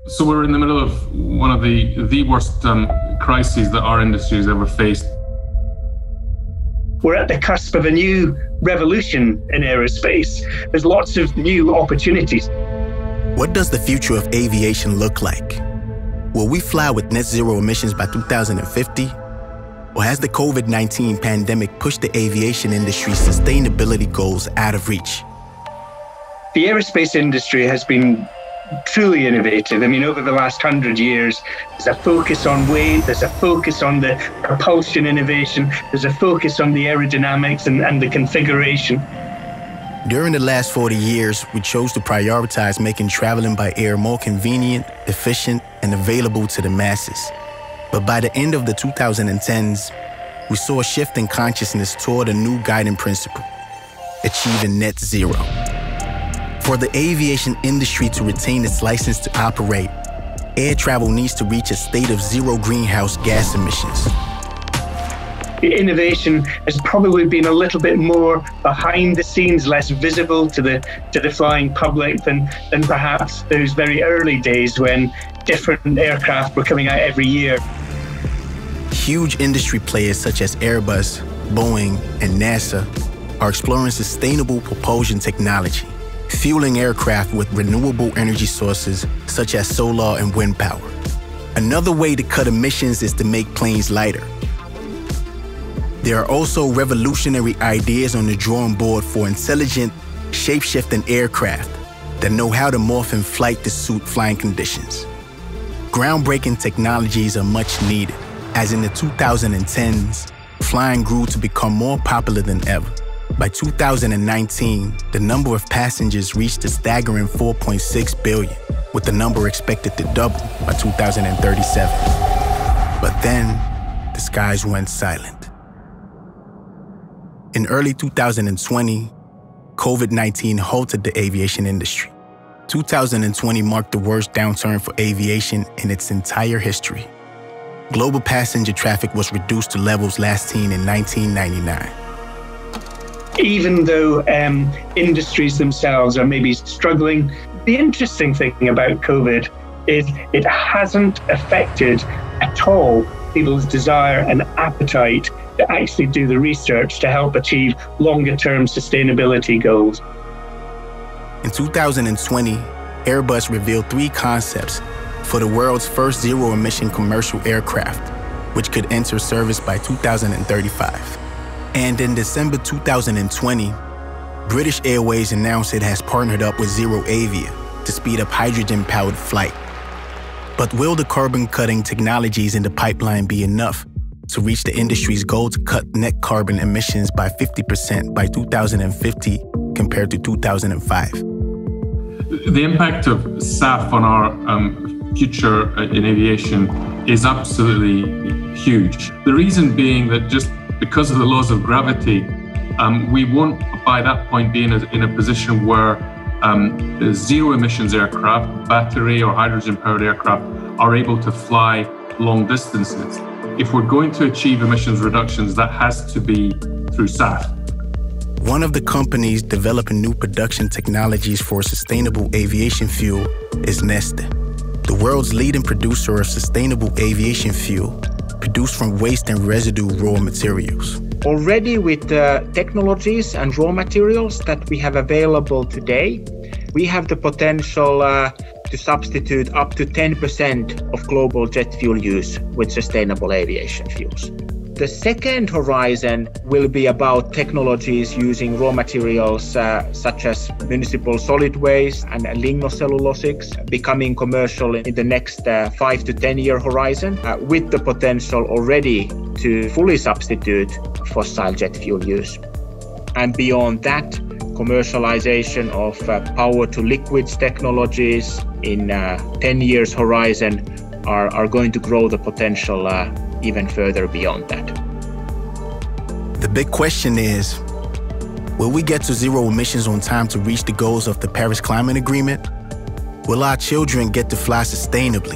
So we're in the middle of one of the worst crises that our industry has ever faced. We're at the cusp of a new revolution in aerospace. There's lots of new opportunities. What does the future of aviation look like? Will we fly with net zero emissions by 2050? Or has the COVID-19 pandemic pushed the aviation industry's sustainability goals out of reach? The aerospace industry has been truly innovative. I mean, over the last 100 years, there's a focus on weight, there's a focus on the propulsion innovation, there's a focus on the aerodynamics and the configuration. During the last 40 years, we chose to prioritize making traveling by air more convenient, efficient, and available to the masses. But by the end of the 2010s, we saw a shift in consciousness toward a new guiding principle: achieving net zero. For the aviation industry to retain its license to operate, air travel needs to reach a state of zero greenhouse gas emissions. The innovation has probably been a little bit more behind the scenes, less visible to the flying public than perhaps those very early days when different aircraft were coming out every year. Huge industry players such as Airbus, Boeing, and NASA are exploring sustainable propulsion technology, fueling aircraft with renewable energy sources such as solar and wind power. Another way to cut emissions is to make planes lighter. There are also revolutionary ideas on the drawing board for intelligent, shape-shifting aircraft that know how to morph in flight to suit flying conditions. Groundbreaking technologies are much needed, as in the 2010s, flying grew to become more popular than ever. By 2019, the number of passengers reached a staggering 4.6 billion, with the number expected to double by 2037. But then, the skies went silent. In early 2020, COVID-19 halted the aviation industry. 2020 marked the worst downturn for aviation in its entire history. Global passenger traffic was reduced to levels last seen in 1999. Even though industries themselves are maybe struggling, the interesting thing about COVID is it hasn't affected at all people's desire and appetite to actually do the research to help achieve longer-term sustainability goals. In 2020, Airbus revealed 3 concepts for the world's first zero-emission commercial aircraft, which could enter service by 2035. And in December 2020, British Airways announced it has partnered up with ZeroAvia to speed up hydrogen-powered flight. But will the carbon-cutting technologies in the pipeline be enough to reach the industry's goal to cut net carbon emissions by 50% by 2050 compared to 2005? The impact of SAF on our future in aviation is absolutely huge. The reason being that just because of the laws of gravity, we won't, by that point, be in a position where zero emissions aircraft, battery or hydrogen-powered aircraft, are able to fly long distances. If we're going to achieve emissions reductions, that has to be through SAF. One of the companies developing new production technologies for sustainable aviation fuel is Neste, the world's leading producer of sustainable aviation fuel produced from waste and residue raw materials. Already with the technologies and raw materials that we have available today, we have the potential to substitute up to 10% of global jet fuel use with sustainable aviation fuels. The second horizon will be about technologies using raw materials such as municipal solid waste and lignocellulosics becoming commercial in the next 5 to 10 year horizon, with the potential already to fully substitute fossil jet fuel use. And beyond that, commercialization of power to liquids technologies in 10 years horizon are going to grow the potential even further beyond that. The big question is, will we get to zero emissions on time to reach the goals of the Paris Climate Agreement? Will our children get to fly sustainably?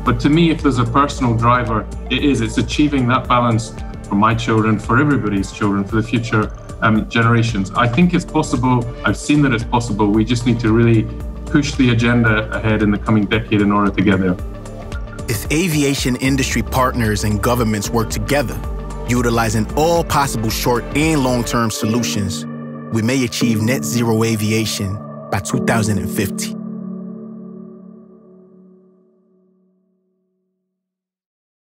But to me, if there's a personal driver, it's achieving that balance for my children, for everybody's children, for the future generations. I think it's possible. I've seen that it's possible. We just need to really push the agenda ahead in the coming decade in order to get there. If aviation industry partners and governments work together, utilizing all possible short and long-term solutions, we may achieve net zero aviation by 2050.